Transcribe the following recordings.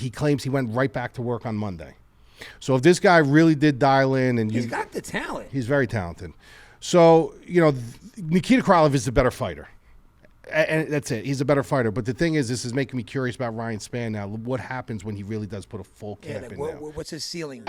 he claims he went right back to work on Monday. So if this guy really did dial in, and he's got the talent. He's very talented. So, Nikita Krylov is the better fighter. And that's it. He's a better fighter. But the thing is, this is making me curious about Ryan Spann now. What happens when he really does put a full camp in now? What's his ceiling?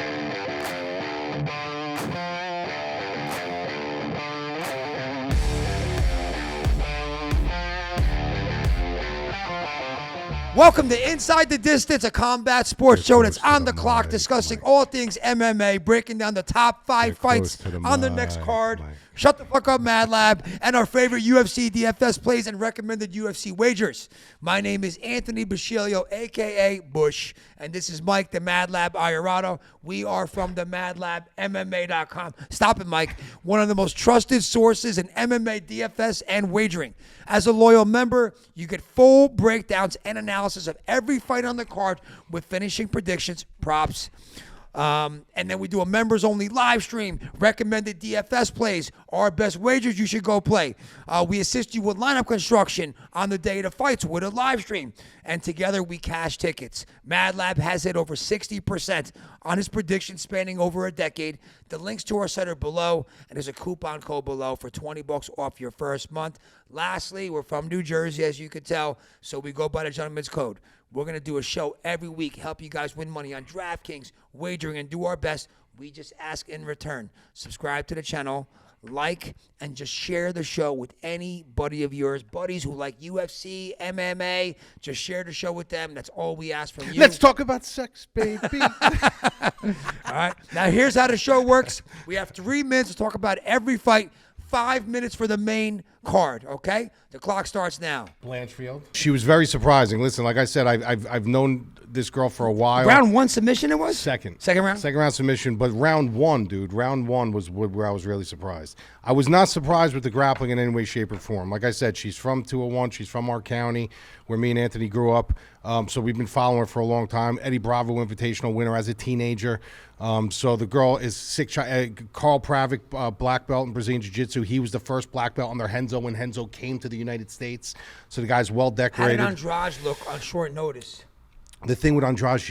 Welcome to Inside the Distance, a combat sports show that's on the clock, discussing all things MMA, breaking down the top 5 fights on the next card. Shut the fuck up, MadLab, and our favorite UFC DFS plays and recommended UFC wagers. My name is Anthony Busciglio, a.k.a. Bush, and this is Mike, the MadLab Iurato. We are from the MadLab, MMA.com. Stop it, Mike. One of the most trusted sources in MMA, DFS, and wagering. As a loyal member, you get full breakdowns and analysis of every fight on the card with finishing predictions, props, and then we do a members-only live stream, recommended DFS plays, our best wagers you should go play. We assist you with lineup construction on the day of the fights with a live stream, and together we cash tickets. MadLab has hit over 60% on his predictions spanning over a decade. The links to our site are below, and there's a coupon code below for $20 off your first month. Lastly, we're from New Jersey, as you can tell, so we go by the gentleman's code. We're going to do a show every week, help you guys win money on DraftKings, wagering, and do our best. We just ask in return. Subscribe to the channel, like, and just share the show with any buddy of yours. Buddies who like UFC, MMA, just share the show with them. That's all we ask from you. Let's talk about sex, baby. All right. Now, here's how the show works. We have 3 minutes to talk about every fight. 5 minutes for the main card, okay? The clock starts now. Blanchfield. She was very surprising. Listen, like I said, I've known this girl for a while. Round 1 submission it was? Second round? Second round submission, but round 1, dude, round 1 was where I was really surprised. I was not surprised with the grappling in any way, shape, or form. Like I said, she's from 201. She's from our county where me and Anthony grew up. So we've been following her for a long time. Eddie Bravo Invitational winner as a teenager. So the girl is Carl Pravik, black belt in Brazilian Jiu-Jitsu. He was the first black belt under Renzo when Renzo came to the United States. So the guy's well decorated. How did Andrade look on short notice? The thing with Andrade,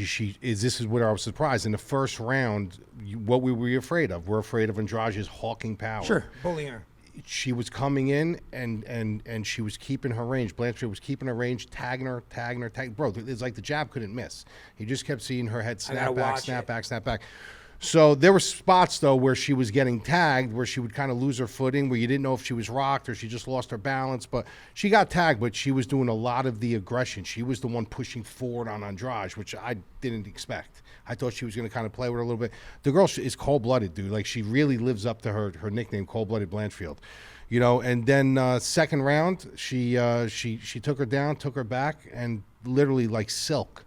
this is where I was surprised. In the first round, what we were afraid of? We're afraid of Andrade's hawking power. Sure, bullying her. She was coming in and she was keeping her range. Blanchfield was keeping her range, tagging her. Bro, it's like the jab couldn't miss. He just kept seeing her head snap back. So there were spots, though, where she was getting tagged, where she would kind of lose her footing, where you didn't know if she was rocked or she just lost her balance. But she got tagged, but she was doing a lot of the aggression. She was the one pushing forward on Andrade, which I didn't expect. I thought she was going to kind of play with her a little bit. The girl is cold-blooded, dude. Like, she really lives up to her nickname, Cold-Blooded Blanchfield. And then second round, she took her down, took her back, and literally like silk.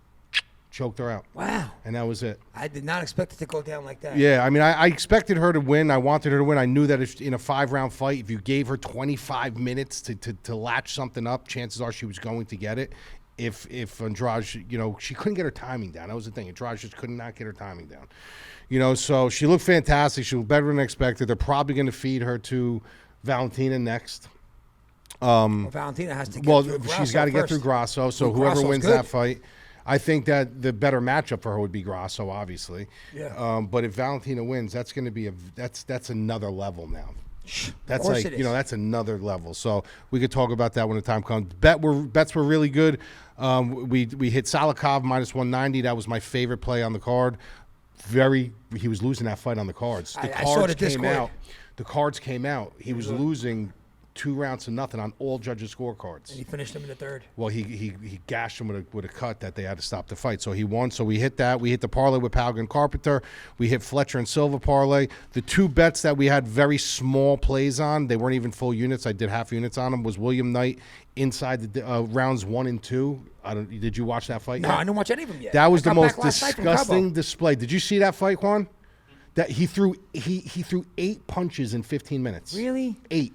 Choked her out. Wow. And that was it. I did not expect it to go down like that. Yeah, I mean, I expected her to win. I wanted her to win. I knew that if in a 5-round fight, if you gave her 25 minutes to latch something up, chances are she was going to get it. If Andrade, she couldn't get her timing down. That was the thing. Andrade just could not get her timing down. So she looked fantastic. She looked better than expected. They're probably going to feed her to Valentina next. Valentina has to get through Grasso. She's got to get through Grasso. So whoever wins that fight. I think that the better matchup for her would be Grasso, obviously. Yeah. But if Valentina wins, that's going to be that's another level now. That's of course like it is. That's another level. So we could talk about that when the time comes. Bets were really good. We hit Salikov minus 190. That was my favorite play on the card. He was losing that fight on the cards. I saw the Discord. The cards came out. He was losing 2-0 on all judges' scorecards. And he finished him in the third. Well, he gashed him with a cut that they had to stop the fight. So he won. So we hit that. We hit the parlay with Palgan and Carpenter. We hit Fletcher and Silva parlay. The 2 bets that we had very small plays on, they weren't even full units. I did half units on them, was William Knight inside the rounds 1 and 2. Did you watch that fight No, yet? I didn't watch any of them yet. That was the most disgusting display. Did you see that fight, Juan? That he threw 8 punches in 15 minutes. Really? 8.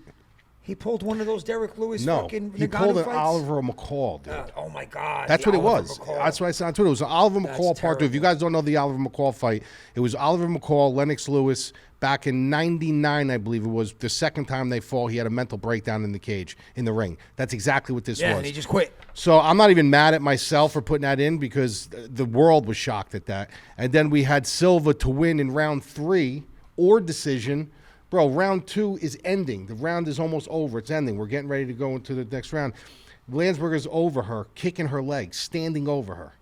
He pulled one of those Derek Lewis No, fucking he Ngannou pulled an fights? Oliver McCall, dude. Oh my God. That's the what it Oliver was. McCall. That's what I said on Twitter. It was an Oliver McCall part 2. If you guys don't know the Oliver McCall fight, it was Oliver McCall, Lennox Lewis, back in '99, I believe it was. The second time they fought, he had a mental breakdown in the cage, in the ring. That's exactly what this was. Yeah, and he just quit. So I'm not even mad at myself for putting that in because the world was shocked at that. And then we had Silva to win in round 3 or decision. Bro, round 2 is ending. The round is almost over. It's ending. We're getting ready to go into the next round. Landsberger's over her, kicking her leg, standing over her.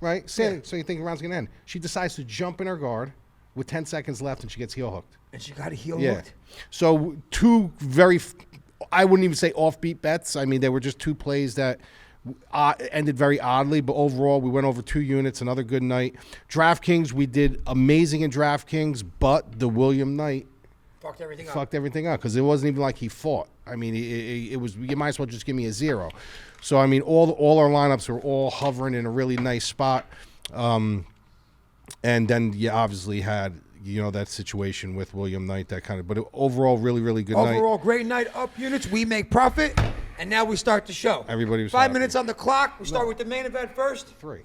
Right? Standing. So you think the round's going to end. She decides to jump in her guard with 10 seconds left, and she gets heel hooked. And she got a heel hooked? So 2 very, I wouldn't even say offbeat bets. I mean, they were just 2 plays that ended very oddly, but overall we went over 2 units, another good night. DraftKings, we did amazing in DraftKings, but the William Knight fucked everything up because it wasn't even like he fought. I mean, it was, you might as well just give me a 0. So, I mean, all our lineups were all hovering in a really nice spot. And then you obviously had, that situation with William Knight, that kind of, but overall, really, really good night. Overall, great night. Up units, we make profit, and now we start the show. Everybody was 5 happy. minutes on the clock. We start with the main event first. 3.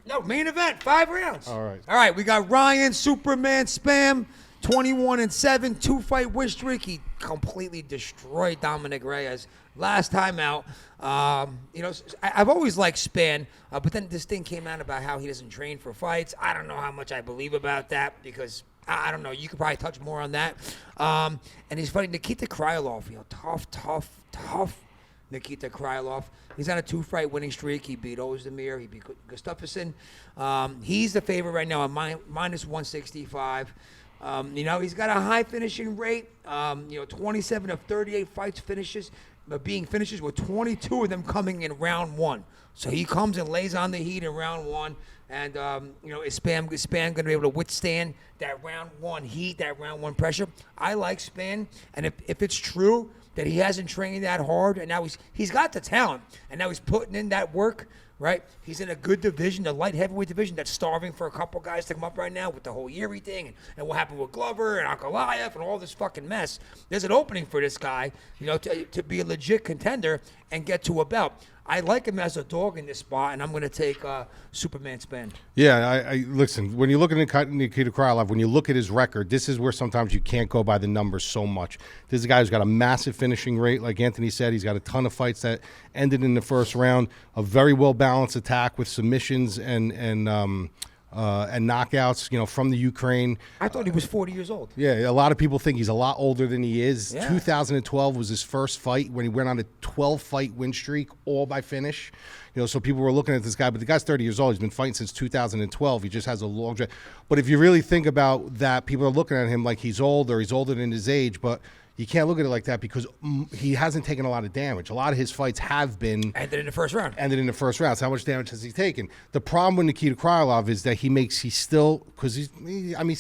No, main event, 5 rounds. All right. All right, we got Ryan, Superman, Spann, 21-7, 2-fight win streak. He completely destroyed Dominic Reyes last time out. I've always liked Spann, but then this thing came out about how he doesn't train for fights. I don't know how much I believe about that because I don't know. You could probably touch more on that. And he's fighting Nikita Krylov. Tough Nikita Krylov. He's on a 2-fight winning streak. He beat Ozdemir. He beat Gustafsson. He's the favorite right now at minus 165. He's got a high finishing rate. 27 of 38 fights being finishes with 22 of them coming in round 1. So he comes and lays on the heat in round 1. And, is Spann going to be able to withstand that round 1 heat, that round 1 pressure? I like Spann. And if it's true that he hasn't trained that hard and now he's got the talent and now he's putting in that work, right? He's in a good division, the light heavyweight division that's starving for a couple guys to come up right now with the whole Yuri thing and what happened with Glover and Ankalaev and all this fucking mess. There's an opening for this guy, to be a legit contender and get to a belt. I like him as a dog in this spot, and I'm going to take Superman Spann. Yeah, I listen, when you look at Nikita Krylov, when you look at his record, this is where sometimes you can't go by the numbers so much. This is a guy who's got a massive finishing rate. Like Anthony said, he's got a ton of fights that ended in the first round, a very well-balanced attack with submissions and knockouts, from the Ukraine. I thought he was 40 years old. Yeah, a lot of people think he's a lot older than he is. Yeah. 2012 was his first fight when he went on a 12-fight win streak, all by finish. So people were looking at this guy, but the guy's 30 years old. He's been fighting since 2012. He just has a long drive. But if you really think about that, people are looking at him like he's old or he's older than his age, but you can't look at it like that because he hasn't taken a lot of damage. A lot of his fights have been ended in the first round. So how much damage has he taken? The problem with Nikita Krylov is that he's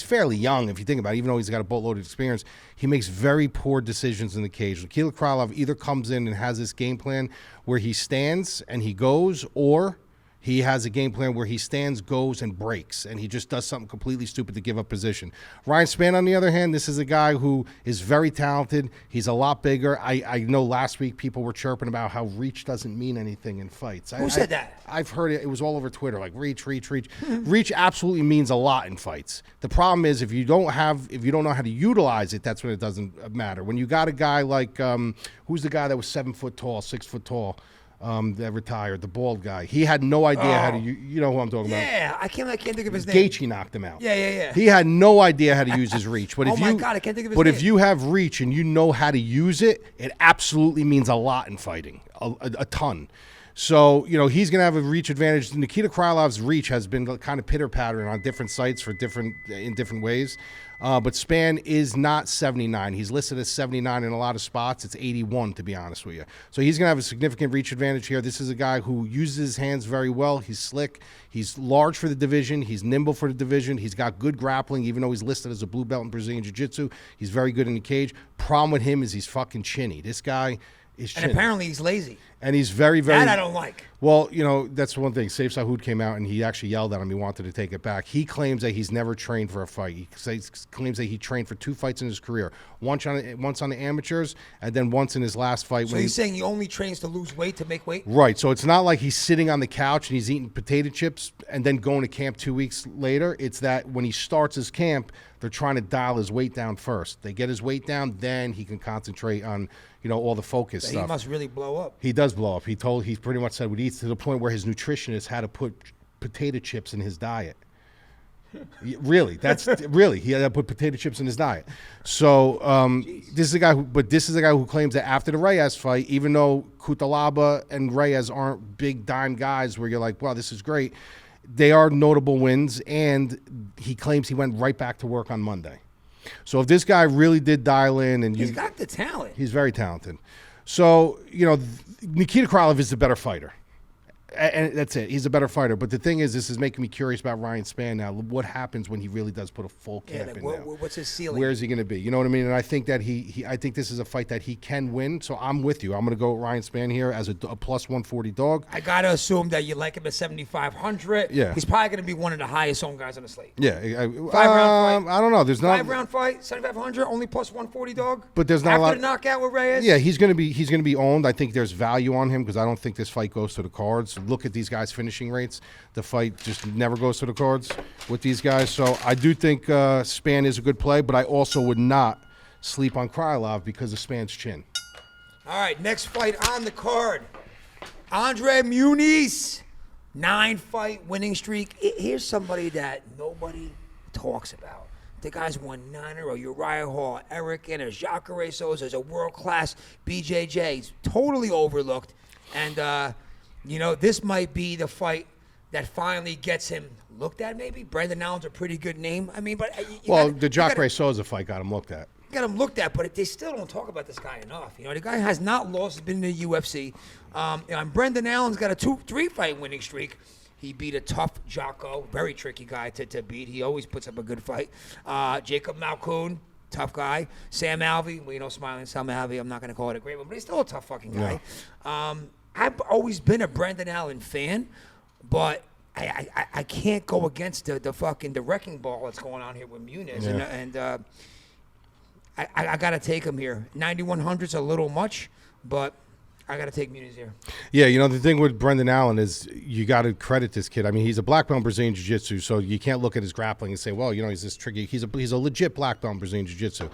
fairly young if you think about it, even though he's got a boatload of experience. He makes very poor decisions in the cage. Nikita Krylov either comes in and has this game plan where he stands and he goes, or he has a game plan where he stands, goes, and breaks, and he just does something completely stupid to give up position. Ryan Spann, on the other hand, this is a guy who is very talented. He's a lot bigger. I know last week people were chirping about how reach doesn't mean anything in fights. Who said that? I've heard it. It was all over Twitter, like reach. Reach absolutely means a lot in fights. The problem is if you don't know how to utilize it, that's when it doesn't matter. When you got a guy like who's the guy that was 7 foot tall, 6 foot tall? That retired, the bald guy. He had no idea how to, you know who I'm talking about. Yeah, I can't think of his name. Gaethje knocked him out. Yeah. He had no idea how to use his reach. But I can't think of his name. But if you have reach and you know how to use it, it absolutely means a lot in fighting, a ton. So, he's going to have a reach advantage. Nikita Krylov's reach has been kind of pitter-pattering on different sites in different ways. But Spann is not 79. He's listed as 79 in a lot of spots. It's 81, to be honest with you. So he's going to have a significant reach advantage here. This is a guy who uses his hands very well. He's slick. He's large for the division. He's nimble for the division. He's got good grappling, even though he's listed as a blue belt in Brazilian Jiu-Jitsu. He's very good in the cage. Problem with him is he's fucking chinny. This guy is chinny. And apparently he's lazy. And he's very, very... That I don't like. Well, you know, that's one thing. Saif Sahoud came out and he actually yelled at him. He wanted to take it back. He claims that he's never trained for a fight. He claims that he trained for 2 fights in his career. Once on the amateurs and then once in his last fight. So he's saying he only trains to lose weight, to make weight? Right. So it's not like he's sitting on the couch and he's eating potato chips and then going to camp 2 weeks later. It's that when he starts his camp, they're trying to dial his weight down first. They get his weight down, then he can concentrate on, you know, all the focus stuff. He must really blow up. He does blow up. He pretty much said what he eats, to the point where his nutritionist had to put potato chips in his diet. Really, he had to put potato chips in his diet. So this is a guy who claims that after the Reyes fight, even though Cutelaba and Reyes aren't big dime guys where you're like, wow, this is great, they are notable wins, and he claims he went right back to work on Monday. So if this guy really did dial in, and he's got the talent, he's very talented. So, you know, Nikita Krylov is the better fighter. And that's it. He's a better fighter. But the thing is, this is making me curious about Ryan Spann now. What happens when he really does put a full camp in now? What's his ceiling? Where is he going to be? You know what I mean? And I think that I think this is a fight that he can win. So I'm with you. I'm going to go with Ryan Spann here as a plus 140 dog. I got to assume that you like him at 7,500. Yeah. He's probably going to be one of the highest owned guys on the slate. Yeah. 5-round fight. I don't know. There's not 5-round fight, 7,500, only plus 140 dog. But there's not a lot. After the knockout with Reyes. Yeah, he's going to be owned. I think there's value on him because I don't think this fight goes to the cards. Look at these guys' finishing rates. The fight just never goes to the cards with these guys. So I do think Spann is a good play, but I also would not sleep on Krylov because of Spann's chin. All right, next fight on the card. Andre Muniz, 9-fight winning streak. Here's somebody that nobody talks about. The guy's won 9 in a row. Uriah Hall, Eric Inner, Jacare Souza is a world-class BJJ. He's totally overlooked. And, you know, this might be the fight that finally gets him looked at, maybe. Brendan Allen's a pretty good name. I mean, but... the Jacare Souza fight got him looked at. Got him looked at, but they still don't talk about this guy enough. You know, the guy has not lost. He's been in the UFC. And Brendan Allen's got a 3-fight winning streak. He beat a tough Jocko, very tricky guy to beat. He always puts up a good fight. Jacob Malkoun, tough guy. Sam Alvey, well, you know, smiling Sam Alvey. I'm not going to call it a great one, but he's still a tough fucking guy. Yeah. I've always been a Brendan Allen fan, but I can't go against the wrecking ball that's going on here with Muniz. Yeah. I got to take him here. 9,100's a little much, but I got to take Muniz here. Yeah, you know, the thing with Brendan Allen is you got to credit this kid. I mean, he's a black belt in Brazilian Jiu-Jitsu, so you can't look at his grappling and say, well, you know, he's this tricky. He's a legit black belt in Brazilian Jiu-Jitsu.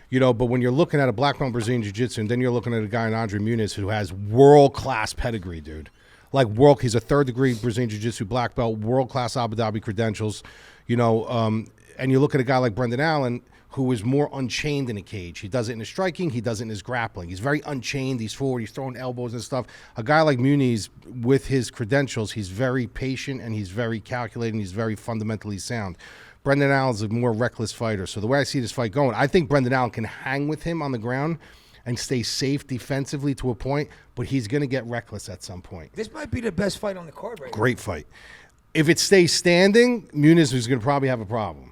You know, but when you're looking at a black belt in Brazilian Jiu-Jitsu and then you're looking at a guy in Andre Muniz who has world-class pedigree, dude. Like, he's a third-degree Brazilian Jiu-Jitsu black belt, world-class Abu Dhabi credentials, you know, and you look at a guy like Brendan Allen who is more unchained in a cage. He does it in his striking. He does it in his grappling. He's very unchained. He's forward. He's throwing elbows and stuff. A guy like Muniz, with his credentials, he's very patient and he's very calculating. He's very fundamentally sound. Brendan Allen's a more reckless fighter. So the way I see this fight going, I think Brendan Allen can hang with him on the ground and stay safe defensively to a point, but he's going to get reckless at some point. This might be the best fight on the card right now. Great fight. If it stays standing, Muniz is going to probably have a problem.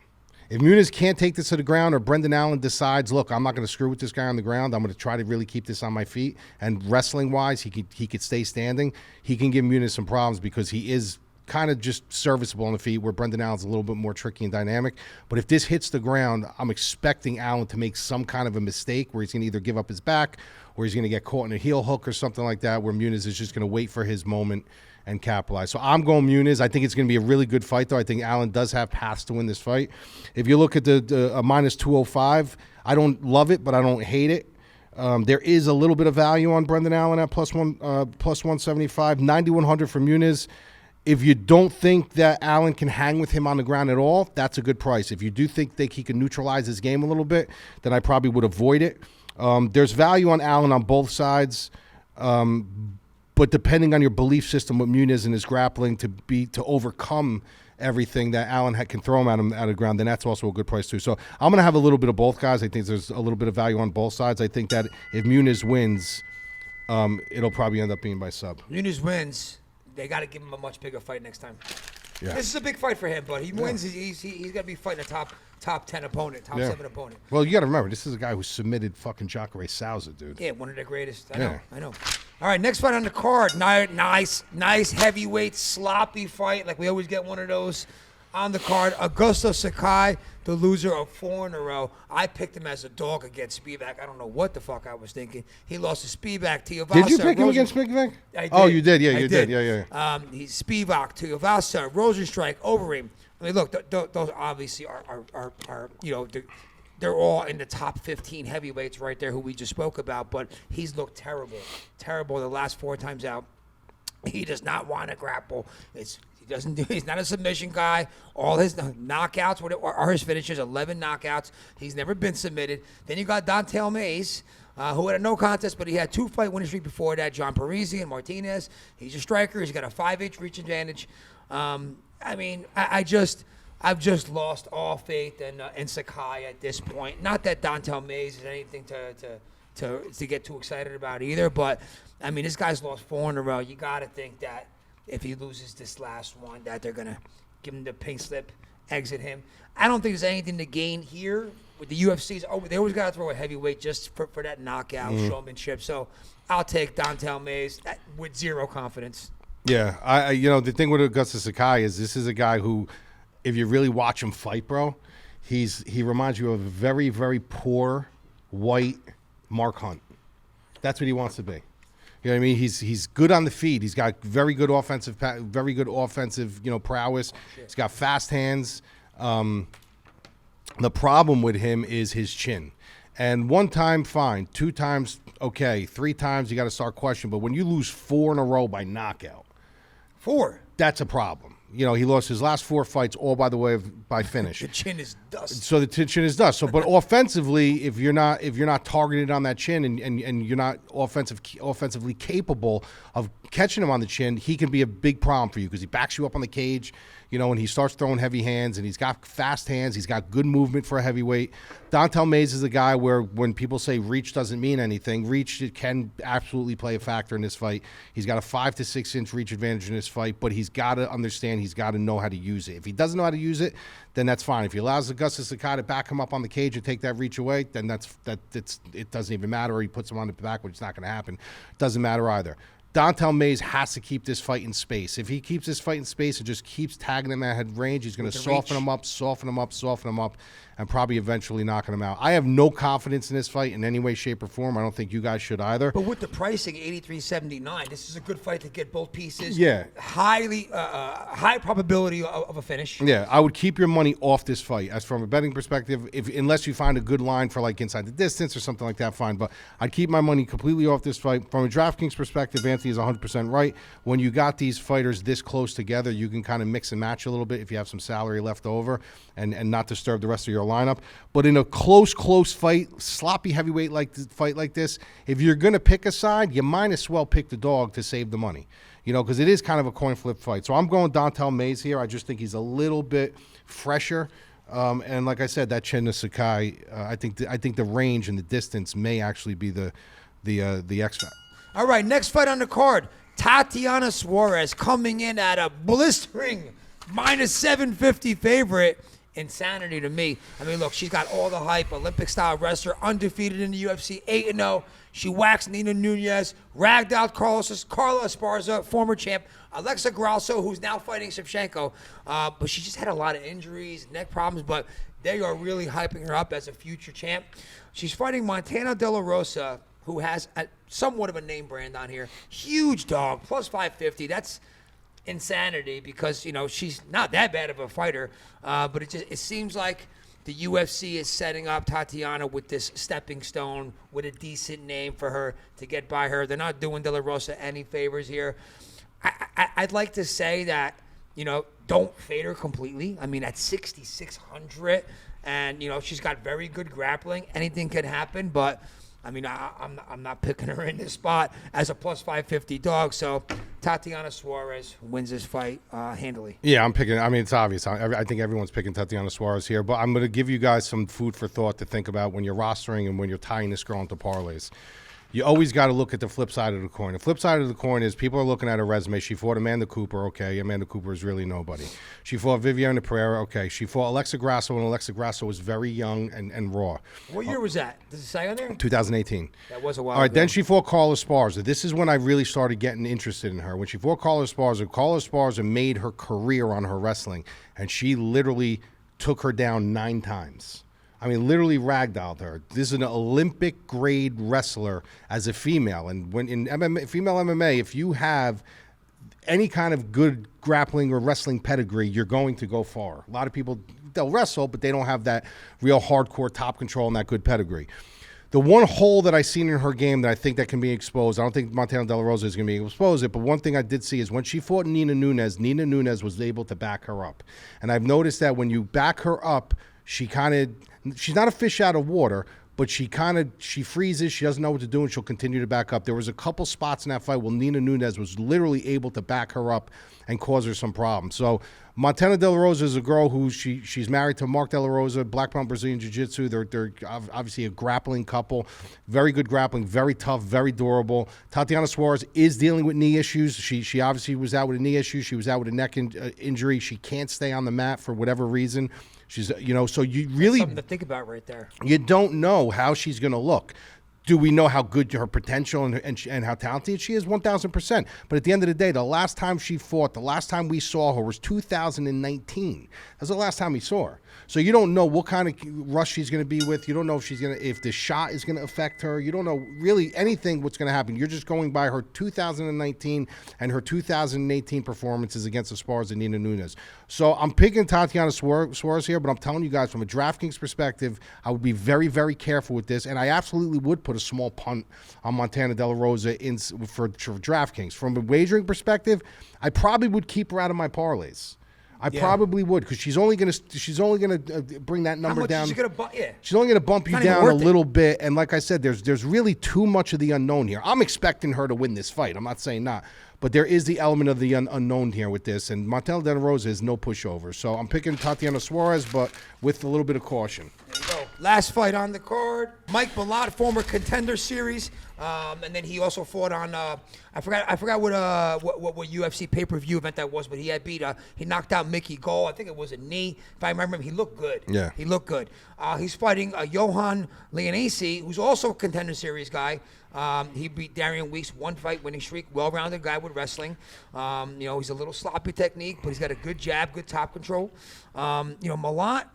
If Muniz can't take this to the ground or Brendan Allen decides, look, I'm not going to screw with this guy on the ground. I'm going to try to really keep this on my feet. And wrestling-wise, he could stay standing. He can give Muniz some problems because he is kind of just serviceable on the feet, where Brendan Allen's a little bit more tricky and dynamic. But if this hits the ground, I'm expecting Allen to make some kind of a mistake where he's going to either give up his back or he's going to get caught in a heel hook or something like that, where Muniz is just going to wait for his moment and capitalize. So I'm going Muniz. I think it's going to be a really good fight, though. I think Allen does have paths to win this fight. If you look at the minus 205, I don't love it, but I don't hate it. There is a little bit of value on Brendan Allen at plus 175, 9,100 for Muniz. If you don't think that Allen can hang with him on the ground at all, that's a good price. If you do think that he can neutralize his game a little bit, then I probably would avoid it. There's value on Allen on both sides. But depending on your belief system with Muniz and his grappling to overcome everything that Allen can throw him at him out of the ground, then that's also a good price too. So I'm going to have a little bit of both guys. I think there's a little bit of value on both sides. I think that if Muniz wins, it'll probably end up being by sub. Muniz wins, they got to give him a much bigger fight next time. Yeah. This is a big fight for him, but he wins. He's got to be fighting a top 10 opponent, top 7 opponent. Well, you got to remember, this is a guy who submitted fucking Jacare Souza, dude. Yeah, one of the greatest. I know. All right, next fight on the card. Nice heavyweight, sloppy fight. Like we always get one of those on the card. Augusto Sakai, the loser of 4 in a row. I picked him as a dog against Spivak. I don't know what the fuck I was thinking. He lost to Spivak. Tuivasa. Did you pick him against Spivak? I did. Oh, you did. Yeah, I you did. Yeah. He's Spivak, Tuivasa, Rosenstrike, Overeem. I mean, look, those obviously are they're all in the top 15 heavyweights right there who we just spoke about, but he's looked terrible the last 4 times out. He does not want to grapple. He's not a submission guy. All his knockouts are his finishes, 11 knockouts. He's never been submitted. Then you got Don'Tale Mayes, who had a no contest, but he had 2 fight winning streak before that. John Parisi and Martinez. He's a striker. He's got a 5-inch reach advantage. I've just lost all faith in Sakai at this point. Not that Don'Tale Mayes is anything to get too excited about either, but I mean, this guy's lost 4 in a row. You got to think that if he loses this last one, that they're gonna give him the pink slip, exit him. I don't think there's anything to gain here with the UFC's. Oh, they always got to throw a heavyweight just for that knockout showmanship. So I'll take Don'Tale Mayes with 0 confidence. Yeah, the thing with Augusto Sakai is this is a guy who, if you really watch him fight, bro, he reminds you of a very, very poor white Mark Hunt. That's what he wants to be. You know what I mean? He's good on the feet. He's got very good offensive prowess. He's got fast hands. The problem with him is his chin. And 1 time, fine. 2 times, okay. 3 times, you got to start questioning. But when you lose 4 in a row by knockout, 4, that's a problem. He lost his last 4 fights all by finish. The chin is dust. So the chin is dust. So, but offensively, if you're not targeted on that chin and you're not offensively capable of catching him on the chin, he can be a big problem for you because he backs you up on the cage. And he starts throwing heavy hands, and he's got fast hands. He's got good movement for a heavyweight. Don'Tale Mayes is a guy where when people say reach doesn't mean anything, reach can absolutely play a factor in this fight. He's got a 5 to 6 inch reach advantage in this fight, but he's got to understand, he's got to know how to use it. If he doesn't know how to use it, then that's fine. If he allows Augusto Sakai to back him up on the cage and take that reach away, then it doesn't even matter. Or he puts him on the back, which is not going to happen. It doesn't matter either. Don'Tale Mayes has to keep this fight in space. If he keeps this fight in space and just keeps tagging him at head range, he's going to soften him up, and probably eventually knocking him out. I have no confidence in this fight in any way, shape, or form. I don't think you guys should either. But with the pricing, $83.79, this is a good fight to get both pieces. Yeah. High probability of a finish. Yeah, I would keep your money off this fight. As from a betting perspective, unless you find a good line for like inside the distance or something like that, fine. But I'd keep my money completely off this fight. From a DraftKings perspective, Anthony is 100% right. When you got these fighters this close together, you can kind of mix and match a little bit if you have some salary left over and not disturb the rest of your lineup. But in a close fight, sloppy heavyweight fight like this, if you're going to pick a side, you might as well pick the dog to save the money. Because it is kind of a coin flip fight. So I'm going Don'Tale Mayes here. I just think he's a little bit fresher. And like I said, that chin to Sakai, I think the range and the distance may actually be the X factor. All right, next fight on the card, Tatiana Suarez coming in at a blistering -750 favorite. Insanity to me. I mean, look, she's got all the hype. Olympic-style wrestler, undefeated in the UFC, 8-0. She waxed Nina Nunez, ragged out Carla Esparza, former champ, Alexa Grasso, who's now fighting Shevchenko. But she just had a lot of injuries, neck problems, but they are really hyping her up as a future champ. She's fighting Montana De La Rosa, who has somewhat of a name brand on here. Huge dog, plus 550. That's insanity because, she's not that bad of a fighter. But it seems like the UFC is setting up Tatiana with this stepping stone with a decent name for her to get by her. They're not doing De La Rosa any favors here. I'd like to say that, don't fade her completely. I mean, at 6,600 and, she's got very good grappling. Anything could happen, but I mean, I'm not picking her in this spot as a plus 550 dog. So Tatiana Suarez wins this fight handily. Yeah, I'm picking. I mean, it's obvious. I think everyone's picking Tatiana Suarez here. But I'm going to give you guys some food for thought to think about when you're rostering and when you're tying this girl into parlays. You always got to look at the flip side of the coin. The flip side of the coin is people are looking at her resume. She fought Amanda Cooper. Okay, Amanda Cooper is really nobody. She fought Viviana Pereira. Okay, she fought Alexa Grasso, and Alexa Grasso was very young and raw. What year was that? Does it say on there? 2018. That was a while All right, ago. then she fought Carla Esparza. This is when I really started getting interested in her. When she fought Carla Esparza made her career on her wrestling, and she literally took her down 9 times. I mean, literally ragdolled her. This is an Olympic-grade wrestler as a female. And when in MMA, female MMA, if you have any kind of good grappling or wrestling pedigree, you're going to go far. A lot of people, they'll wrestle, but they don't have that real hardcore top control and that good pedigree. The one hole that I seen in her game that I think that can be exposed, I don't think Montana De La Rosa is going to be able to expose it, but one thing I did see is when she fought Nina Nunes was able to back her up. And I've noticed that when you back her up, she's not a fish out of water, but she freezes. She doesn't know what to do, and she'll continue to back up. There was a couple spots in that fight where Nina Nunes was literally able to back her up and cause her some problems. So Montana De La Rosa is a girl who she's married to Mark De La Rosa, black belt Brazilian Jiu-Jitsu. They're obviously a grappling couple, very good grappling, very tough, very durable. Tatiana Suarez is dealing with knee issues. She obviously was out with a knee issue. She was out with a neck injury. She can't stay on the mat for whatever reason. She's, so you really... Something to think about right there. You don't know how she's going to look. Do we know how good her potential and how talented she is? 1,000%. But at the end of the day, the last time she fought, the last time we saw her was 2019. That's the last time we saw her. So you don't know what kind of rush she's going to be with. You don't know if the shot is going to affect her. You don't know really anything what's going to happen. You're just going by her 2019 and her 2018 performances against Esparza and Nina Nunes. So I'm picking Tatiana Suarez here, but I'm telling you guys from a DraftKings perspective, I would be very, very careful with this, and I absolutely would put a small punt on Montana De La Rosa for DraftKings. From a wagering perspective, I probably would keep her out of my parlays. I probably would, because she's only gonna bring that number down. She's only gonna bump you down a little bit, and like I said, there's really too much of the unknown here. I'm expecting her to win this fight. I'm not saying not, but there is the element of the unknown here with this, and Montana De La Rosa is no pushover. So I'm picking Tatiana Suarez, but with a little bit of caution. There you go. Last fight on the card, Mike Malott, former Contender Series, and then he also fought on I forgot what UFC pay-per-view event that was, but he knocked out Mickey Gall. I think it was a knee. If I remember him, he looked good. Yeah, he looked good. He's fighting Yohan Lainesse, who's also a Contender Series guy. He beat Darian Weeks, 1-fight winning streak, well-rounded guy with wrestling. He's a little sloppy technique, but he's got a good jab, good top control. Malott,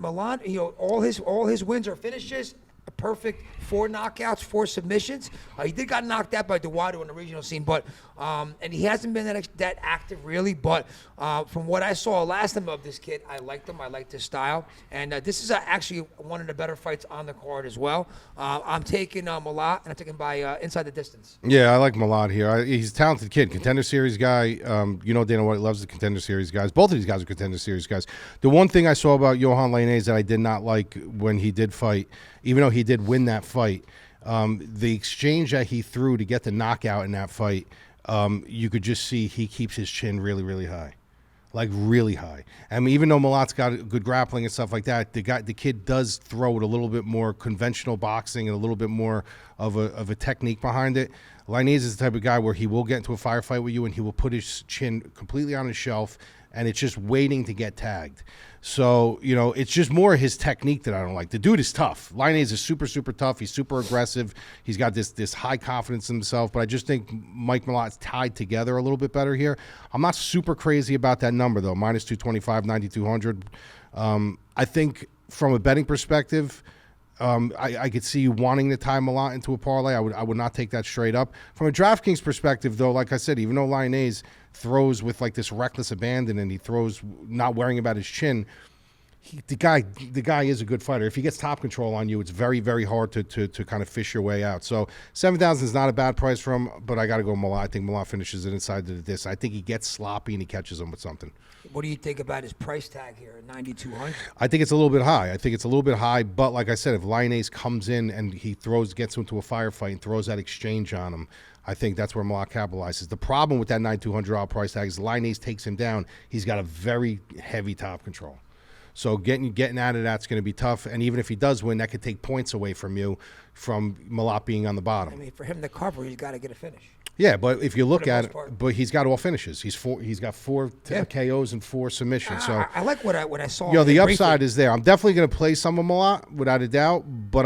all his wins are finishes. A perfect 4 knockouts, 4 submissions. He did got knocked out by Duwato in the regional scene, but and he hasn't been that active really. But from what I saw last time of this kid, I liked him. I liked his style, and this is actually one of the better fights on the card as well. I'm taking Malott, and I'm taking by inside the distance. Yeah, I like Malott here. He's a talented kid, Contender Series guy. Dana White loves the Contender Series guys. Both of these guys are Contender Series guys. The one thing I saw about Yohan Lainesse that I did not like when he did fight, even though he did win that fight, the exchange that he threw to get the knockout in that fight, you could just see he keeps his chin really, really high. Like really high. I mean, even though Malott's got good grappling and stuff like that, the kid does throw with a little bit more conventional boxing and a little bit more of a technique behind it. Lainesse is the type of guy where he will get into a firefight with you and he will put his chin completely on his shelf and it's just waiting to get tagged. So, it's just more his technique that I don't like. The dude is tough. Lainesse is super, super tough. He's super aggressive. He's got this high confidence in himself, but I just think Mike Malott's tied together a little bit better here. I'm not super crazy about that number, though, minus 225, 9,200. I think from a betting perspective, I could see you wanting to tie Malott into a parlay. I would not take that straight up. From a DraftKings perspective, though, like I said, even though Lainesse throws with like this reckless abandon and he throws not worrying about his chin, the guy is a good fighter. If he gets top control on you, it's very, very hard to kind of fish your way out. So 7,000 is not a bad price for him, but I got to go Malott. I think Malott finishes it inside the distance. I think he gets sloppy and he catches him with something. What do you think about his price tag here at 9,200? I think it's a little bit high. But like I said, if Lainesse comes in and he gets into a firefight and throws that exchange on him, I think that's where Malott capitalizes. The problem with that $9,200 price tag is Lainesse takes him down. He's got a very heavy top control. So getting out of that's going to be tough. And even if he does win, that could take points away from you, from Malott being on the bottom. I mean, for him to cover, he's got to get a finish. Yeah, but if you look at it, but he's got all finishes. He's got four KOs and 4 submissions. So I like what I saw. The upside is there. I'm definitely going to play some of Malott without a doubt. But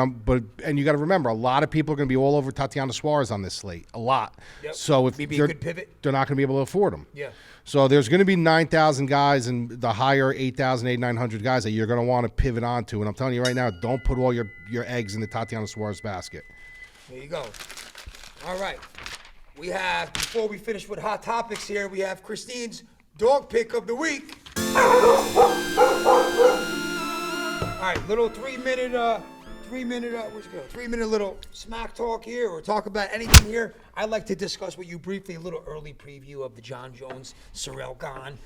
you got to remember, a lot of people are going to be all over Tatiana Suarez on this slate. A lot. Yep. So if maybe a good pivot, they're not going to be able to afford them. Yeah. So there's going to be 9,000 guys and the higher 8,000, 8,900 guys that you're going to want to pivot onto. And I'm telling you right now, don't put all your eggs in the Tatiana Suarez basket. There you go. All right. We have, before we finish with hot topics here, we have Christine's dog pick of the week. All right, little 3-minute, where's it go? 3-minute little smack talk here, or talk about anything here. I'd like to discuss with you briefly a little early preview of the Jon Jones, Ciryl Gane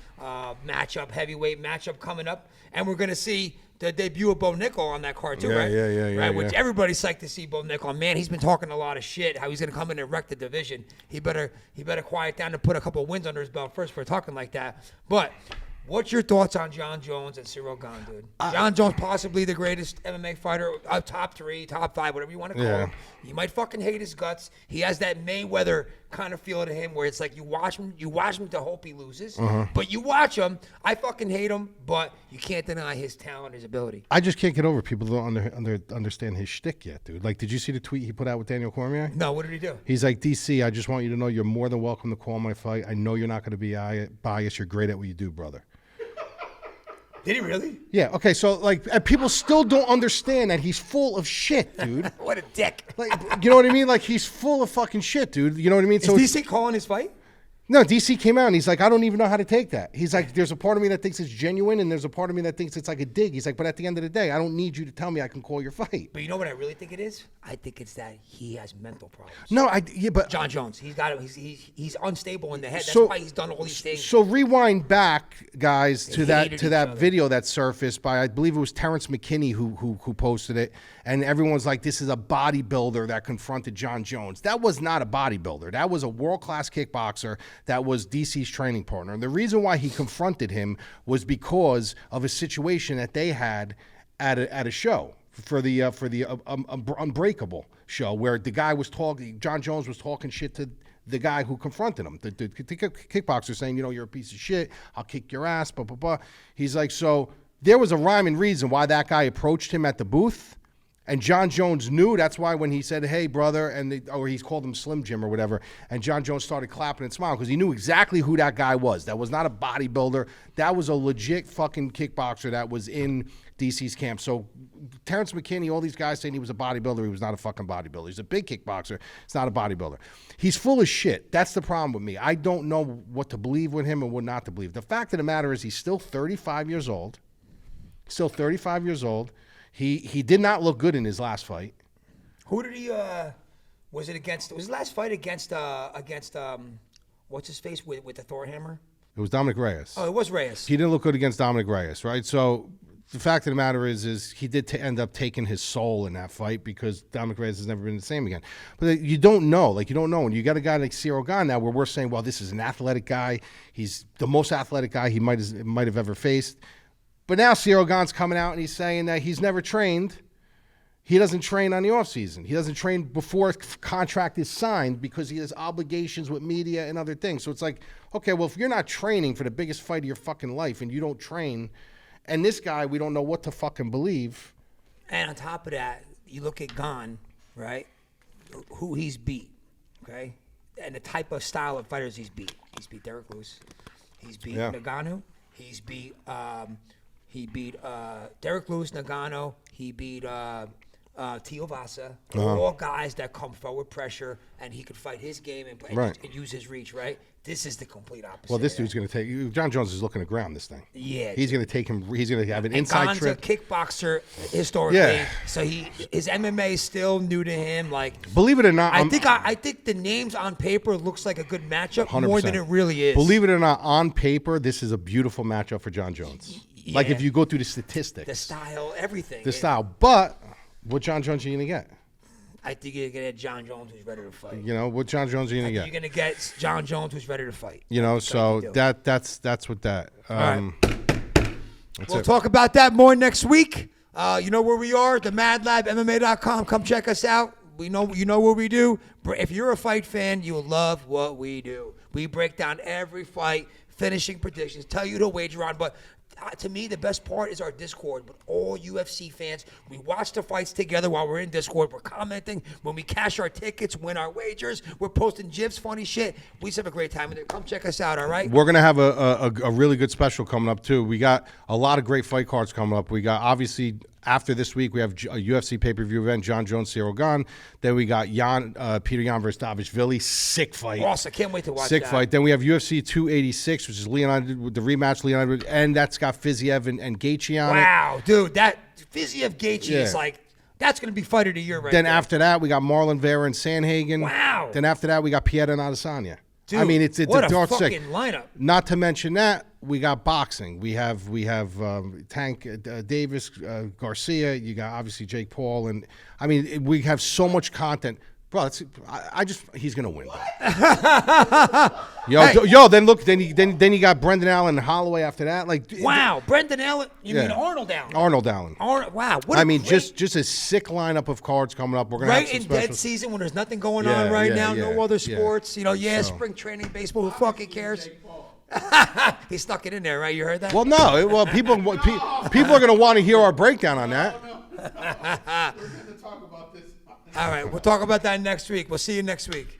matchup, heavyweight matchup coming up, and we're gonna see the debut of Bo Nickel on that card too, right? Yeah. Which everybody's psyched to see Bo Nickel. Man, he's been talking a lot of shit. How he's gonna come in and wreck the division. He better quiet down and put a couple wins under his belt first for talking like that. But what's your thoughts on Jon Jones and Ciryl Gane, dude? Jon Jones possibly the greatest MMA fighter, top 3, top 5, whatever you want to call him. You might fucking hate his guts. He has that Mayweather kind of feel to him, where it's like you watch him to hope he loses, but you watch him. I fucking hate him, but you can't deny his talent, his ability. I just can't get over people don't understand his shtick yet, dude. Like, did you see the tweet he put out with Daniel Cormier? No, what did he do? He's like, DC, I just want you to know you're more than welcome to call my fight. I know you're not going to be biased. You're great at what you do, brother. Did he really? Yeah. Okay. So and people still don't understand that he's full of shit, dude. What a dick. Like, you know what I mean? Like, he's full of fucking shit, dude. You know what I mean? Is DC calling his fight? No, DC came out and he's like, I don't even know how to take that. He's like, there's a part of me that thinks it's genuine and there's a part of me that thinks it's like a dig. He's like, but at the end of the day, I don't need you to tell me I can call your fight. But you know what I really think it is? I think it's that he has mental problems. No, but Jon Jones, he's unstable in the head. That's why he's done all these things. So rewind back, guys, to that video that surfaced by, I believe it was Terrence McKinney who posted it, and everyone's like, this is a bodybuilder that confronted Jon Jones. That was not a bodybuilder. That was a world-class kickboxer that was DC's training partner. And the reason why he confronted him was because of a situation that they had at a show for the Unbreakable show, where the guy was talking, Jon Jones was talking shit to the guy who confronted him, the kickboxer, saying, you're a piece of shit, I'll kick your ass, blah, blah, blah. He's like, so there was a rhyme and reason why that guy approached him at the booth. And Jon Jones knew. That's why when he said, hey, brother, or he's called him Slim Jim or whatever, and Jon Jones started clapping and smiling because he knew exactly who that guy was. That was not a bodybuilder. That was a legit fucking kickboxer that was in DC's camp. So Terrence McKinney, all these guys saying he was a bodybuilder, he was not a fucking bodybuilder. He's a big kickboxer. He's not a bodybuilder. He's full of shit. That's the problem with me. I don't know what to believe with him and what not to believe. The fact of the matter is he's still 35 years old. Still 35 years old. He did not look good in his last fight. Who did he? Was it against? Was his last fight against what's his face with the Thor hammer? It was Dominic Reyes. Oh, it was Reyes. He didn't look good against Dominic Reyes, right? So the fact of the matter is he did end up taking his soul in that fight because Dominic Reyes has never been the same again. But you don't know. Like, you don't know. And you got a guy like Ciryl Gane now where we're saying, well, this is an athletic guy. He's the most athletic guy he might have ever faced. But now Ciryl Gane's coming out and he's saying that he's never trained. He doesn't train on the offseason. He doesn't train before contract is signed because he has obligations with media and other things. So it's like, okay, well, if you're not training for the biggest fight of your fucking life and you don't train, and this guy, we don't know what to fucking believe. And on top of that, you look at Gane, right, who he's beat, okay, and the type of style of fighters he's beat. He's beat Derek Lewis. He's beat Nagano. He's beat... He beat Derek Lewis, Nagano. He beat Tiovasa. All guys that come forward pressure, and he could fight his game and use his reach, right? This is the complete opposite. Well, this dude's going to take... Jon Jones is looking to ground this thing. Yeah. He's going to take him... He's going to have an inside Gane's trip. A kickboxer historically. Yeah. So his MMA is still new to him. Like, believe it or not... I think the names on paper looks like a good matchup 100%. More than it really is. Believe it or not, on paper, this is a beautiful matchup for Jon Jones. Yeah. Like, if you go through the statistics. The style, everything. The style. But what Jon Jones are you going to get? I think you're going to get Jon Jones who's ready to fight. You know, what Jon Jones are you going to get? You're going to get Jon Jones who's ready to fight. You know, so that's what that. All right. We'll talk about that more next week. You know where we are, the MadLab, MMA.com. Come check us out. You know what we do. If you're a fight fan, you'll love what we do. We break down every fight, finishing predictions, tell you to wager on. But to me, the best part is our Discord with all UFC fans. We watch the fights together while we're in Discord. We're commenting. When we cash our tickets, win our wagers, we're posting GIFs, funny shit. We just have a great time in there. Come check us out, all right? We're going to have a really good special coming up, too. We got a lot of great fight cards coming up. We got, obviously, after this week, we have a UFC pay-per-view event, John Jones, Ciryl Gane. Then we got Peter Yan versus Davishvili. Sick fight. Awesome. I can't wait to watch that. Sick fight. Then we have UFC 286, which is Leonid, the rematch, Leonid, and that's got Fiziev and Gaethje on it. Wow, dude. That Fiziev Gaethje is like, that's going to be fight of the year right Then there. after that, we got Marlon Vera and Sandhagen. Wow. Then after that, we got Pieta and Adesanya. Dude, I mean, it's what a darn fucking sick lineup. Not to mention that we got boxing. We have Tank Davis, Garcia. You got obviously Jake Paul, and I mean we have so much content, bro. He's gonna win. Yo, then look, then you got Brendan Allen and Holloway after that. Like, wow, Brendan Allen. You mean Arnold Allen? Arnold Allen. Wow. Just a sick lineup of cards coming up. We're gonna have some in dead specials. season when there's nothing going on right now, no other sports. So. Spring training, baseball. Who fucking cares? He stuck it in there, right? You heard that? Well, no. Well, people are gonna want to hear our breakdown on that. We're going to talk about this. All right, we'll talk about that next week. We'll see you next week.